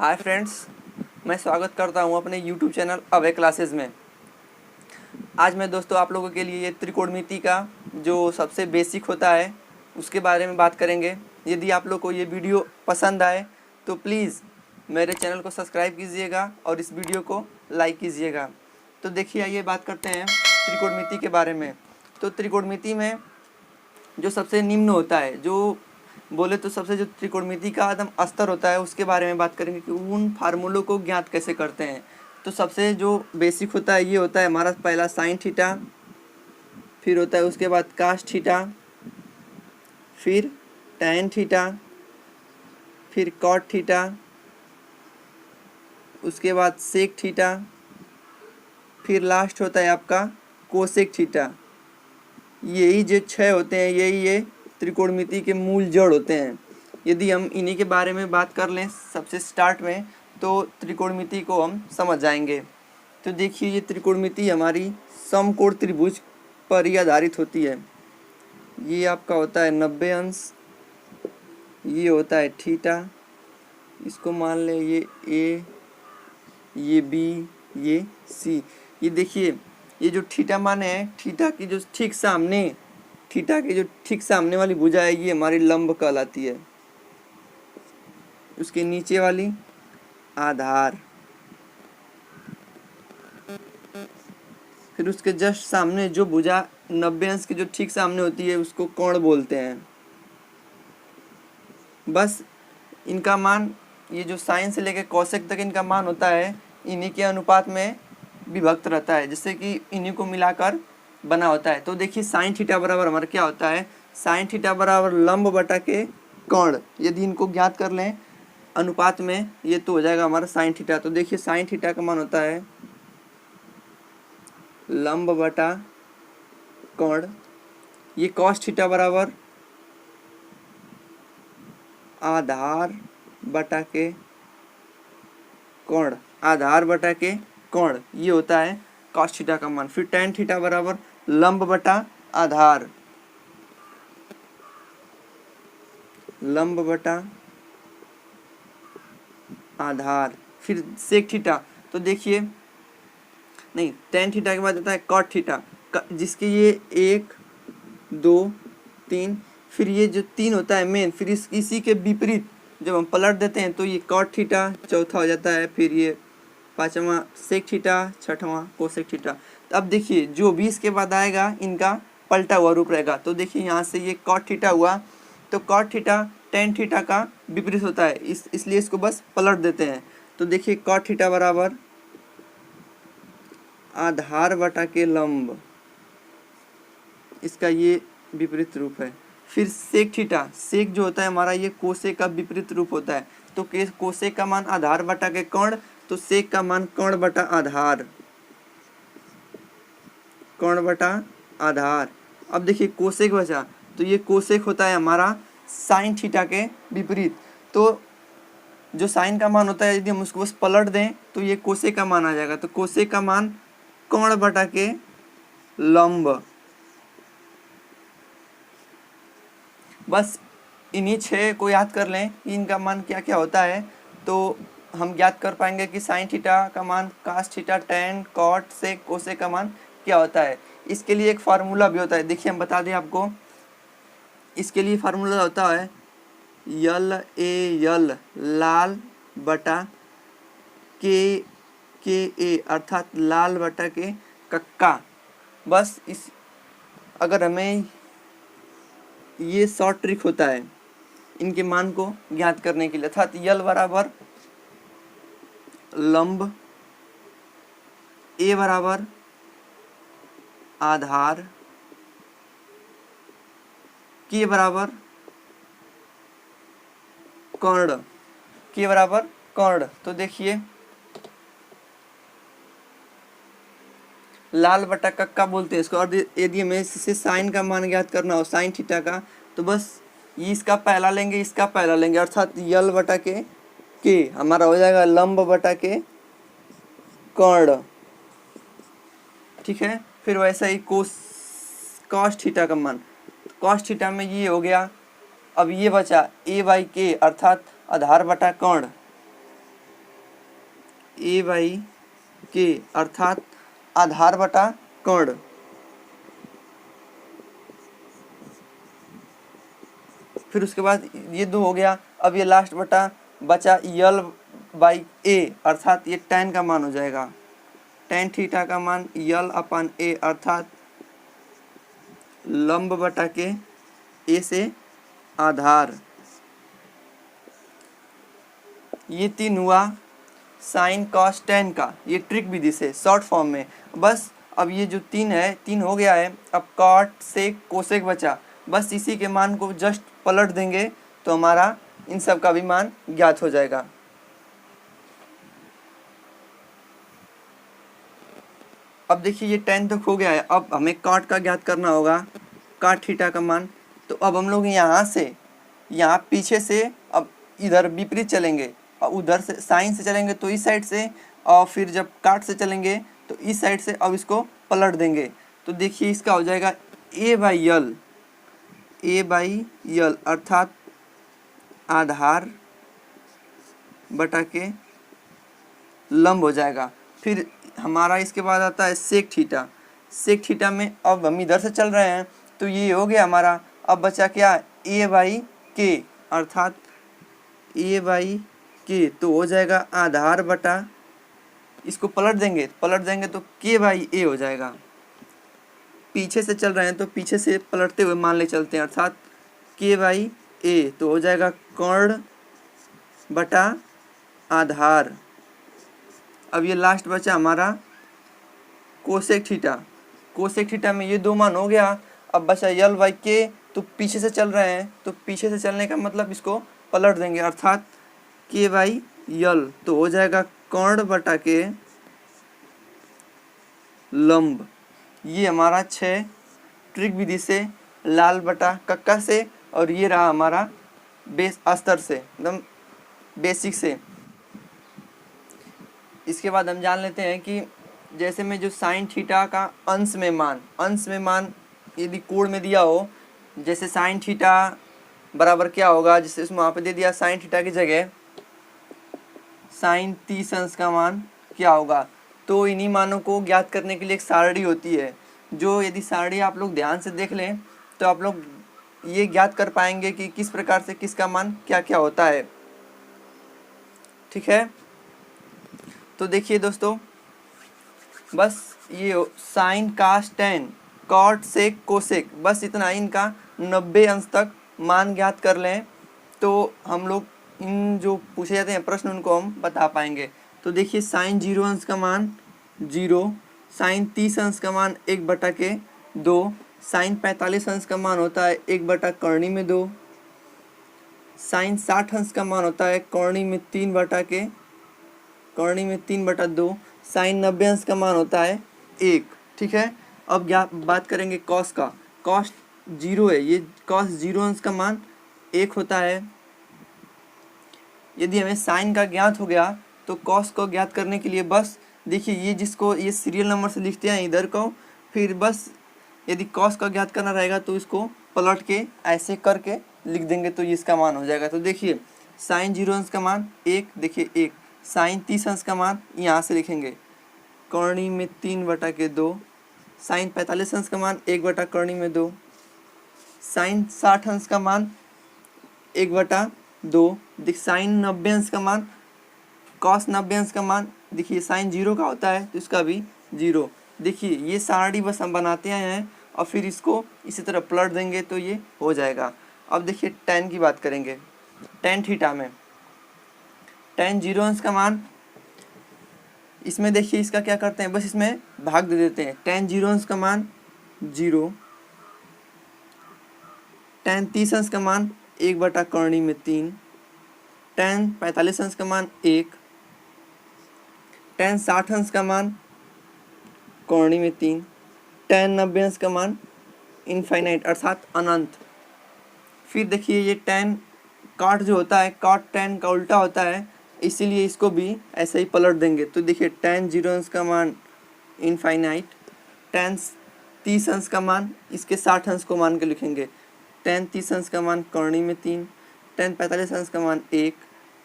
Hi friends, मैं स्वागत करता हूं अपने यूट्यूब चैनल अवे क्लासेस में। आज मैं दोस्तों आप लोगों के लिए त्रिकोणमिति का जो सबसे बेसिक होता है उसके बारे में बात करेंगे। यदि आप लोग को ये वीडियो पसंद आए तो प्लीज़ मेरे चैनल को सब्सक्राइब कीजिएगा और इस वीडियो को लाइक कीजिएगा। तो देखिए, आइए बात करते हैं त्रिकोणमिति के बारे में। तो त्रिकोणमिति में जो सबसे निम्न होता है, जो बोले तो सबसे जो त्रिकोणमिति का एकदम स्तर होता है, उसके बारे में बात करेंगे कि उन फार्मूलों को ज्ञात कैसे करते हैं। तो सबसे जो बेसिक होता है ये होता है हमारा पहला साइन थीटा, फिर होता है उसके बाद कास थीटा, फिर टैन थीटा, फिर कॉट थीटा, उसके बाद सेक थीटा, फिर लास्ट होता है आपका कोसेक थीटा। यही जो 6 होते हैं यही ये त्रिकोणमिति के मूल जड़ होते हैं। यदि हम इन्हीं के बारे में बात कर लें सबसे स्टार्ट में तो त्रिकोणमिति को हम समझ जाएंगे। तो देखिए, ये त्रिकोणमिति हमारी समकोण त्रिभुज पर ही आधारित होती है। ये आपका होता है 90 अंश, ये होता है थीटा, इसको मान लें ये ए, ये बी, ये सी। ये देखिए, ये जो थीटा मान है, थीटा की जो ठीक सामने, थीटा के जो ठीक सामने वाली भुजा है ये हमारी लंब कहलाती है। उसके नीचे वाली आधार, फिर उसके जस्ट सामने जो भुजा 90 अंश की जो ठीक सामने होती है उसको कोण बोलते हैं। बस इनका मान, ये जो साइन से लेकर कोसेक तक इनका मान होता है, इन्हीं के अनुपात में विभक्त रहता है, जिससे कि इन्हीं को मिलाकर बना होता है। तो देखिए, साइन थीटा बराबर हमारा क्या होता है, साइन थीटा बराबर लंब बटा के कोण। यदि इनको ज्ञात कर लें अनुपात में ये तो हो जाएगा हमारा साइन थीटा। तो देखिए, साइन थीटा का मान होता है लंब बटा कोण। ये कॉस थीटा बराबर आधार बटा के कोण, आधार बटा के कोण, ये होता है कॉस थीटा का मान। फिर टैन थीटा बराबर लंब बटा आधार, लंब बटा आधार। फिर सेक थीटा, तो देखिए, नहीं, टैन थीटा के बाद आता है कॉट थीटा, जिसके ये 1 2 3, फिर ये जो 3 होता है मेन, फिर इसी के विपरीत जब हम पलट देते हैं तो ये कॉट थीटा चौथा हो जाता है, फिर ये पांचवा सेक थीटा, छठवां कोसेक थीटा। तो अब देखिए, जो भी इसके बाद आएगा इनका पलटा हुआ रूप रहेगा। तो देखिए, यहाँ से ये कॉट थीटा हुआ, तो कॉट थीटा टैन थीटा का विपरीत होता है, इसलिए इसको बस पलट देते हैं। तो देखिए, कॉट थीटा बराबर आधार बटा के लंब, इसका ये विपरीत रूप है। फिर सेक थीटा, सेक जो होता है हमारा ये कोसेक का विपरीत रूप होता है। तो कोसेक का मान आधार बटा के कोण, तो सेक का मान कोण बटा आधार, कोण बटा आधार। अब देखिए, कोसेक बचा, तो ये कोसेक होता है हमारा साइन थीटा के विपरीत। तो जो साइन का मान होता है यदि हम उसको बस पलट दें तो ये कोसेक का मान आ जाएगा। तो कोसेक का मान कोण बटा के लंब। बस इन्हीं 6 को याद कर लें कि इनका मान क्या क्या होता है, तो हम ज्ञात कर पाएंगे कि साइन थीटा का मान कास थीटा, टैन, कॉट, सेक, कोसेक का मान क्या होता है। इसके लिए एक फार्मूला भी होता है, देखिए हम बता दें आपको। इसके लिए फार्मूला होता है यल ए यल, लाल बटा के ए, अर्थात लाल बटा के कक्का। बस इस, अगर हमें ये शॉर्ट ट्रिक होता है इनके मान को ज्ञात करने के लिए, अर्थात यल बराबर लंब, ए बराबर आधार, के बराबर कर्ण, के बराबर कर्ण। तो देखिए, लाल बटा कक्का बोलते हैं इसको। और यदि हमें इससे साइन का मान ज्ञात करना हो, साइन थीटा का, तो बस ये इसका पहला लेंगे, इसका पहला लेंगे, अर्थात यल बटा के हमारा हो जाएगा लंब बटा के कर्ण। ठीक है। फिर वैसा ही कॉस थीटा का मान, कॉस थीटा में ये हो गया। अब ये बचा ए बाई के, अर्थात आधार बटा कर्ण, ए बाई के अर्थात आधार बटा कर्ण। फिर उसके बाद ये 2 हो गया। अब ये लास्ट बटा बचा यल बाई ए अर्थात ये tan का मान हो जाएगा। tan थीटा का मान यल अपन ए अर्थात लंब बटा के ए से आधार। ये 3 हुआ साइन कॉस tan का, ये ट्रिक विधि से शॉर्ट फॉर्म में। बस अब ये जो 3 है, 3 हो गया है। अब कॉट सेक कोसेक बचा, बस इसी के मान को जस्ट पलट देंगे तो हमारा इन सब का भी मान ज्ञात हो जाएगा। अब देखिए ये tan तक हो गया है। अब हमें कॉट का ज्ञात करना होगा, कॉट थीटा का मान। तो अब हम लोग यहाँ से, यहाँ पीछे से अब इधर विपरीत चलेंगे और उधर से साइन से चलेंगे तो इस साइड से, और फिर जब काट से चलेंगे तो इस साइड से। अब इसको पलट देंगे तो देखिए इसका हो जाएगा ए बाई यल, ए बाई यल अर्थात आधार बटा के लंब हो जाएगा। फिर हमारा इसके बाद आता है सेक थीटा। सेक थीटा में अब हम इधर से चल रहे हैं तो ये हो गया हमारा। अब बचा क्या, ए बाई के अर्थात ए बाई के, तो हो जाएगा आधार बटा, इसको पलट देंगे तो के बाई ए हो जाएगा। पीछे से चल रहे हैं तो पीछे से पलटते हुए मान ले चलते हैं अर्थात के बाई ए, तो हो जाएगा कर्ण बटा आधार। अब ये लास्ट बचा हमारा कोसेक थीटा। कोसेक थीटा में ये 2 मान हो गया। अब बचा यल बाई के, तो पीछे से चल रहे हैं तो पीछे से चलने का मतलब इसको पलट देंगे अर्थात के बाई यल, तो हो जाएगा कर्ण बटा के लंब। ये हमारा 6 ट्रिक विधि से, लाल बटा कक्का से, और ये रहा हमारा बेस अस्तर से, एकदम बेसिक से। इसके बाद हम जान लेते हैं कि जैसे में जो साइन थीटा का अंश में मान यदि कोण में दिया हो, जैसे साइन थीटा बराबर क्या होगा, जैसे उसमें वहाँ पे दे दिया साइन थीटा की जगह साइन 30 अंश का मान क्या होगा। तो इन्हीं मानों को ज्ञात करने के लिए एक सारणी होती है, जो यदि सारणी आप लोग ध्यान से देख लें तो आप लोग ये ज्ञात कर पाएंगे कि किस प्रकार से किसका मान क्या क्या होता है। ठीक है, तो देखिए दोस्तों, बस ये साइन कास tan कॉट सेक कोसेक, बस इतना इनका 90 अंश तक मान ज्ञात कर लें तो हम लोग इन जो पूछे जाते हैं प्रश्न उनको हम बता पाएंगे। तो देखिए साइन 0 अंश का मान 0, साइन 30 अंश का मान 1/2, साइन 45 अंश का मान होता है 1/कर्णी में 2, साइन 60 अंश का मान होता है कर्णी में 3/2, साइन 90 अंश का मान होता है 1। ठीक है, अब बात करेंगे कॉस का। कॉस 0 है, ये कॉस 0 अंश का मान 1 होता है। यदि हमें साइन का ज्ञात हो गया तो कॉस को ज्ञात करने के लिए बस देखिए ये जिसको ये सीरियल नंबर से लिखते हैं इधर को, फिर बस यदि कॉस का ज्ञात करना रहेगा तो इसको पलट के ऐसे करके लिख देंगे तो ये इसका मान हो जाएगा। तो देखिए साइन 0 अंश का मान 1, देखिए 1, साइन 30 अंश का मान यहाँ से लिखेंगे कर्णी में 3/2, साइन 45 अंश का मान 1/कर्णी में 2, साइन 60 अंश का मान 1/2, साइन 90 अंश का मान, कॉस 90 अंश का मान, देखिए साइन 0 का होता है तो इसका भी 0। देखिए ये सारणी बस हम बनाते हैं और फिर इसको इसी तरह पलट देंगे तो ये हो जाएगा। अब देखिए tan की बात करेंगे। tan थीटा में tan 0 अंश का मान, इसमें देखिए इसका क्या करते हैं, बस इसमें भाग दे देते हैं। tan 0 अंश का मान 0, tan 30 अंश का मान 1/कर्णी में 3, tan 45 अंश का मान 1, tan 60 अंश का मान कर्णी में 3, tan 90 अंश का मान इनफाइनाइट अर्थात अनंत। फिर देखिए ये tan कॉट जो होता है, कॉट tan का उल्टा होता है, इसीलिए इसको भी ऐसे ही पलट देंगे। तो देखिए tan 0 अंश का मान इनफाइनाइट, tan 30 अंश का मान, इसके 60 अंश को मान के लिखेंगे, tan 30 अंश का मान कर्णी में 3, tan 45 अंश का मान 1,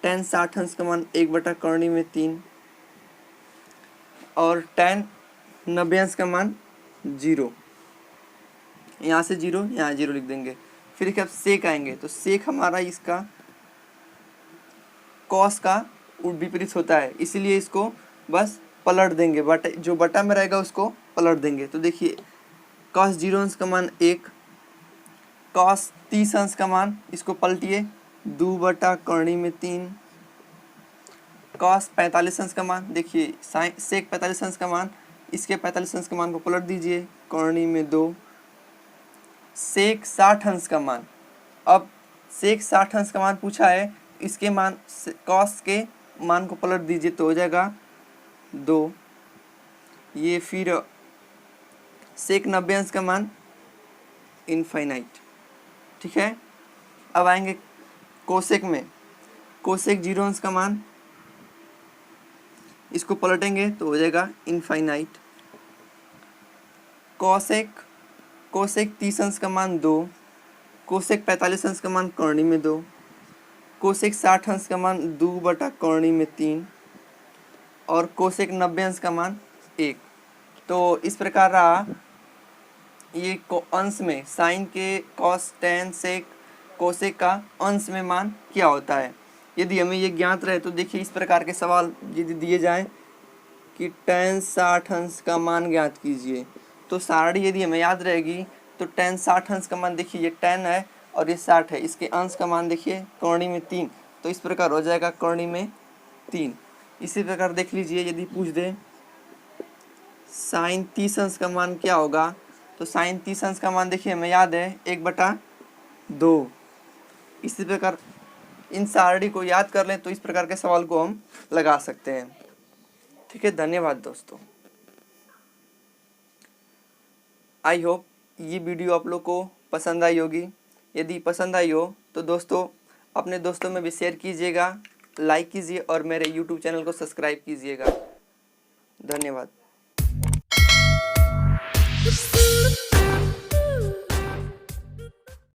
tan 60 अंश का मान 1/कर्णी में 3, और tan 90 अंश का मान 0, यहाँ से 0 यहाँ 0 लिख देंगे। फिर इसके अब सेक आएंगे तो सेक हमारा इसका कॉस का विपरीत होता है, इसीलिए इसको बस पलट देंगे, बटा जो बटा में रहेगा उसको पलट देंगे। तो देखिए कॉस 0 अंश का मान 1, कॉस 30 अंश का मान इसको पलटिए 2 बटा करणी में 3, कॉस 45 अंश का मान देखिए सेक 45 अंश का मान, इसके 45 अंश के मान को पलट दीजिए करणी में 2, सेक 60 अंश का मान। अब सेक 60 अंश का मान पूछा है, इसके मान कॉस के मान को पलट दीजिए तो हो जाएगा 2। ये फिर सेक 90 अंश का मान इनफाइनाइट, ठीक है। अब आएंगे कोसेक में, कोसेक 0 अंश का मान, इसको पलटेंगे तो हो जाएगा इनफाइनाइट। कोसेक 30 अंश का मान 2, कोसेक 45 अंश का मान करणी में 2, कोसेक 60 अंश का मान 2 बटा करणी में 3 और कोसेक 90 अंश का मान 1। तो इस प्रकार रहा ये अंश में साइन के कॉस टेन सेक कोसेक का अंश में मान क्या होता है। यदि हमें ये ज्ञात रहे तो देखिए इस प्रकार के सवाल यदि दिए जाएं कि tan 60 अंश का मान ज्ञात कीजिए, तो सारणी यदि हमें याद रहेगी तो tan 60 अंश का मान देखिए ये tan है और ये 60 है, इसके अंश का मान देखिए करणी में 3, तो इस प्रकार हो जाएगा करणी में 3। इसी प्रकार देख लीजिए यदि पूछ दे साइन 30 अंश का मान क्या होगा, तो साइन 30 अंश का मान देखिए हमें याद है 1/2। इसी प्रकार इन सारणी को याद कर लें तो इस प्रकार के सवाल को हम लगा सकते हैं। ठीक है, धन्यवाद दोस्तों। आई होप ये वीडियो आप लोग को पसंद आई होगी। यदि पसंद आई हो तो दोस्तों अपने दोस्तों में भी शेयर कीजिएगा, लाइक कीजिए और मेरे YouTube चैनल को सब्सक्राइब कीजिएगा। धन्यवाद।